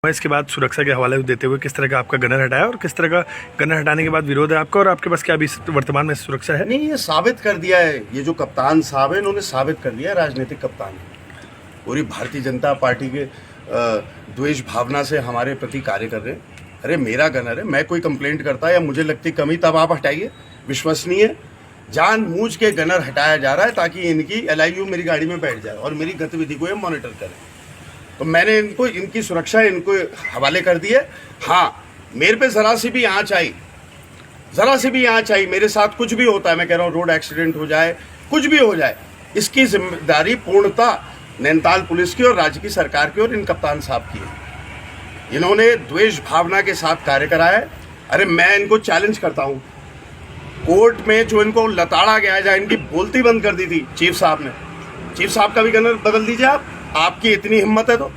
इसके बाद सुरक्षा के हवाले देते हुए किस तरह का आपका गनर हटाया और किस तरह का गनर हटाने के बाद विरोध है आपका, और आपके पास क्या अभी वर्तमान में सुरक्षा है? नहीं, ये साबित कर दिया है, ये जो कप्तान साहब है इन्होंने साबित कर दिया है, राजनीतिक कप्तान है, पूरी भारतीय जनता पार्टी के द्वेष भावना से हमारे प्रति कार्य कर रहे हैं। अरे मेरा गनर है, मैं कोई कंप्लेंट करता या मुझे लगती कमी तब आप हटाइए। विश्वसनीय जानबूझ के गनर हटाया जा रहा है ताकि इनकी LIU मेरी गाड़ी में बैठ जाए और मेरी गतिविधि को ये मॉनिटर करे। तो मैंने इनको इनकी सुरक्षा इनको हवाले कर दी है। हाँ, मेरे पे ज़रा सी भी आँच आई, मेरे साथ कुछ भी होता है, मैं कह रहा हूँ रोड एक्सीडेंट हो जाए, कुछ भी हो जाए, इसकी जिम्मेदारी पूर्णतः नैनीताल पुलिस की और राज्य की सरकार की और इन कप्तान साहब की है। इन्होंने द्वेष भावना के साथ कार्य करा है। अरे मैं इनको चैलेंज करता हूँ, कोर्ट में जो इनको लताड़ा गया है, इनकी बोलती बंद कर दी थी चीफ साहब ने, चीफ साहब का भी गनर बदल दीजिए आप, आपकी इतनी हिम्मत है तो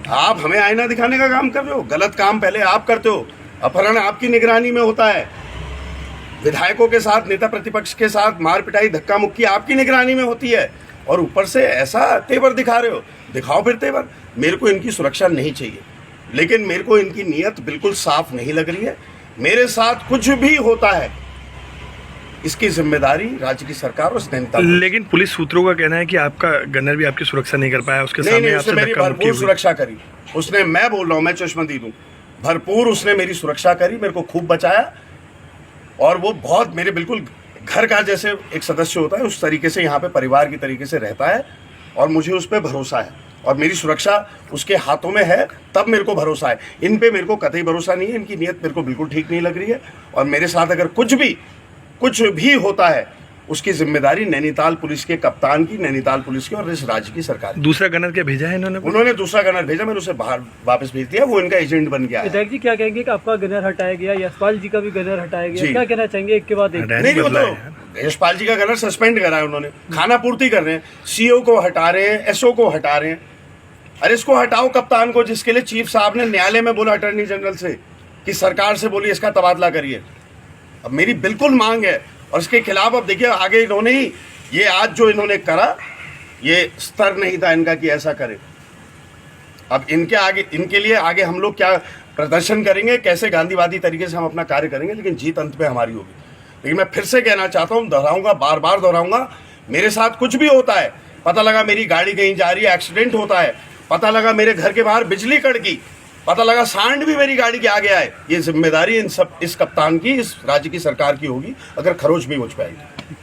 आप हमें आईना दिखाने का काम कर रहे हो। गलत काम पहले आप करते हो, अपहरण आपकी निगरानी में होता है, विधायकों के साथ, नेता प्रतिपक्ष के साथ मार पिटाई धक्का मुक्की आपकी निगरानी में होती है, और ऊपर से ऐसा तेवर दिखा रहे हो। दिखाओ फिर तेवर। मेरे को इनकी सुरक्षा नहीं चाहिए, लेकिन मेरे को इनकी नीयत बिल्कुल साफ नहीं लग रही है। मेरे साथ कुछ भी होता है इसकी जिम्मेदारी राज्य की सरकार और नैनीताल। लेकिन पुलिस सूत्रों का कहना है कि आपका गनर भी आपकी सुरक्षा नहीं कर पाया, उसके सामने आपसे मेरी भरपूर सुरक्षा करी उसने। मैं बोल रहा हूँ, मैं चश्मदीद हूँ, भरपूर उसने मेरी सुरक्षा करी, मेरे को खूब बचाया, और वो बहुत मेरे बिल्कुल घर का जैसे एक सदस्य होता है उस तरीके से यहाँ पे परिवार की तरीके से रहता है, और मुझे उस पर भरोसा है और मेरी सुरक्षा उसके हाथों में है, तब मेरे को भरोसा है। इन पे मेरे को कतई भरोसा नहीं है, इनकी नीयत मेरे को बिल्कुल ठीक नहीं लग रही है, और मेरे साथ अगर कुछ भी होता है उसकी जिम्मेदारी नैनीताल पुलिस के कप्तान की, नैनीताल पुलिस की और इस राज्य की सरकार की। दूसरा गनर क्या भेजा है इन्होंने? उन्होंने दूसरा गनर भेजा, मैंने उसे बाहर वापस भेज दिया, वो इनका एजेंट बन गया। विधायक जी क्या कहेंगे कि आपका गनर हटाया गया, यशपाल जी का भी गनर हटाया गया, क्या कहना चाहेंगे एक के बाद एक? नहीं, वो तो यशपाल जी का गनर सस्पेंड करा है उन्होंने, खाना पूर्ति कर रहे हैं, CO को हटा रहे हैं, SO को हटा रहे हैं। अरे इसको हटाओ कप्तान को, जिसके लिए चीफ साहब ने न्यायालय में बोला अटॉर्नी जनरल से कि सरकार से बोलिए इसका तबादला करिए। अब मेरी बिल्कुल मांग है, और इसके खिलाफ अब देखिए आगे इन्होंने ही ये आज जो इन्होंने करा, ये स्तर नहीं था इनका कि ऐसा करे। अब इनके लिए आगे हम लोग क्या प्रदर्शन करेंगे, कैसे गांधीवादी तरीके से हम अपना कार्य करेंगे, लेकिन जीत अंत पे हमारी होगी। लेकिन मैं फिर से कहना चाहता हूँ, दोहराऊंगा, बार बार दोहराऊंगा, मेरे साथ कुछ भी होता है, पता लगा मेरी गाड़ी कहीं जा रही है, एक्सीडेंट होता है, पता लगा मेरे घर के बाहर बिजली कड़की, पता लगा सांड भी मेरी गाड़ी के आगे आए, ये जिम्मेदारी इस कप्तान की, इस राज्य की सरकार की होगी, अगर खरोच भी मुझ पे आएगी।